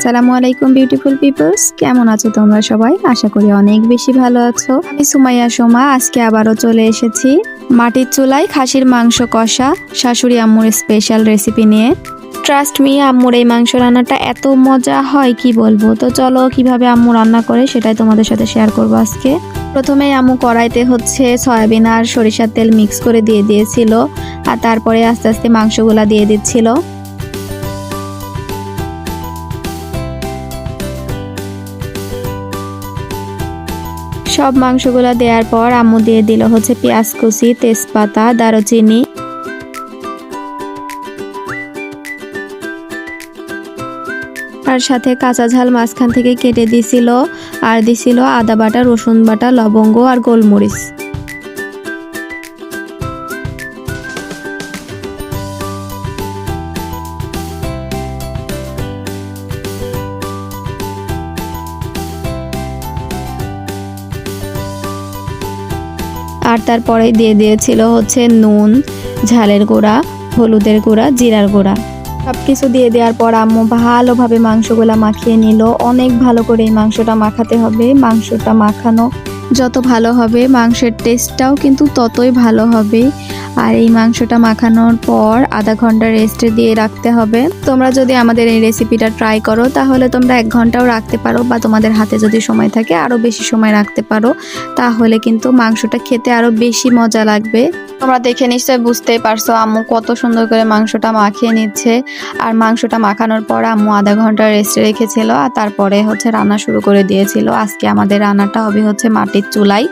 আসসালামু আলাইকুম beautiful people's, কেমন আছো তোমরা সবাই? আশা করি অনেক বেশি ভালো আছো। আমি সুমাইয়া সোমা আজকে আবারও চলে এসেছি মাটির চুলায় খাসির মাংস কষা শাশুড়ি আম্মুর স্পেশাল রেসিপি নিয়ে। ট্রাস্ট মি, আম্মুর এই মাংস রান্নাটা এত মজা হয় কি বলবো। তো চলো কিভাবে আম্মু রান্না করে সেটাই তোমাদের সাথে শেয়ার করবো আজকে। প্রথমে আম্মু কড়াইতে সয়াবিন আর সরিষার তেল মিক্স করে দিয়ে দিয়েছিল, আর তারপরে আস্তে আস্তে মাংসগুলা দিয়ে দিচ্ছিল। সব মাংসগুলো দেওয়ার পর আম্মু দিয়ে দিল পেঁয়াজ কুচি, তেজপাতা, দারুচিনি আর সাথে কাঁচা ঝাল মাঝখান থেকে কেটে দিছিল, আর দিছিল আদা বাটা, রসুন বাটা, লবঙ্গ আর গোলমরিচ। আর তারপরে দিয়ে দিয়েছিল নুন, ঝালের গুঁড়া, হলুদের গুঁড়া, জিরার গুঁড়া। সবকিছু দিয়ে দেওয়ার পর আম্মু ভালোভাবে মাংসগুলা মাখিয়ে নিল। অনেক ভালো করে এই মাংসটা মাখাতে হবে। মাংসটা মাখানো যত ভালো হবে মাংসের টেস্টটাও কিন্তু ততই ভালো হবে। আর এই মাংসটা মাখানোর পর আধা ঘন্টা রেস্টে দিয়ে রাখতে হবে। তোমরা যদি আমাদের এই রেসিপিটা ট্রাই করো তাহলে তোমরা 1 ঘন্টাও রাখতে পারো, বা তোমাদের হাতে যদি সময় থাকে আরও বেশি সময় রাখতে পারো। তাহলে কিন্তু মাংসটা খেতে আরও বেশি মজা লাগবে। তোমরা দেখে নিশ্চয়ই বুঝতেই পারছো আম্মু কত সুন্দর করে মাংসটা মাখিয়ে নিচ্ছে। আর মাংসটা মাখানোর পর আম্মু আধা ঘন্টা রেস্টে রেখেছিল, আর তারপরে রান্না শুরু করে দিয়েছিল। আজকে আমাদের রান্নাটা হবে মাটির চুলায়।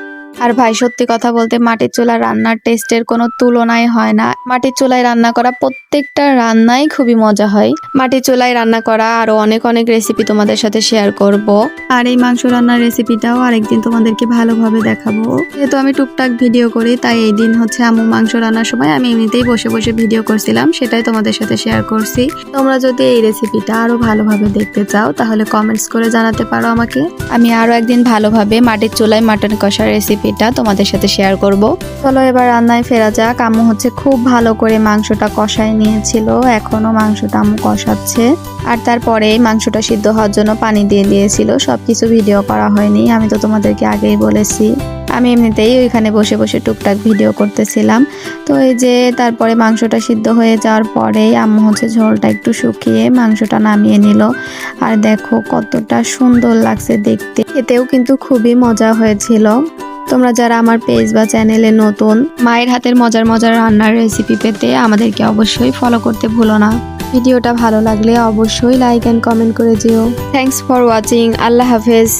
আর ভাই সত্যি কথা বলতে মাটির চুলার রান্নার টেস্টের কোনো তুলনাই হয় না। মাটির চুলায় রান্না করা প্রত্যেকটা রান্নাই খুবই মজা হয়। মাটির চুলায় রান্না করা আরো অনেক অনেক রেসিপি তোমাদের সাথে শেয়ার করব। আর এই মাংস রান্নার রেসিপিটাও আরেকদিন তোমাদেরকে ভালোভাবে দেখাবো। যেহেতু আমি টুকটাক ভিডিও করি, তাই এই দিন আম্মু মাংস রান্নার সময় আমি এমনিতেই বসে বসে ভিডিও করছিলাম, সেটাই তোমাদের সাথে শেয়ার করছি। তোমরা যদি এই রেসিপিটা আরো ভালোভাবে দেখতে চাও তাহলে কমেন্টস করে জানাতে পারো আমাকে। আমি আরো একদিন ভালোভাবে মাটির চুলায় মাটন কষা রেসিপিটা তোমাদের সাথে শেয়ার করব। চলো এবার রান্নায় ফেরা যাক। আম্মু খুব ভালো করে মাংসটা কষায় নিয়েছিল, এখনো মাংসটা আম্মু কষাচ্ছে। আর তারপরে মাংসটা সিদ্ধ হওয়ার জন্য পানি দিয়ে দিয়েছিল। সবকিছু ভিডিও করা হয়নি, আমি তো তোমাদেরকে আগেই বলেছি। আমি এমনিতেই ওইখানে বসে বসে টুকটাক ভিডিও করতেছিলাম। তো এই যে তারপরে মাংসটা সিদ্ধ হয়ে যাওয়ার পরেই আম্মু ঝোলটা একটু শুকিয়ে মাংসটা নামিয়ে নিল। আর দেখো কতটা সুন্দর লাগছে দেখতে, খেতেও কিন্তু খুবই মজা হয়েছিল। তোমরা যারা আমার পেজ বা চ্যানেলে নতুন, মায়ের হাতের মজার মজার রান্নার রেসিপি পেতে আমাদেরকে অবশ্যই ফলো করতে ভুলো না। ভিডিওটা ভালো লাগলে অবশ্যই লাইক এন্ড কমেন্ট করে দিও। Thanks for watching. আল্লাহ হাফেজ।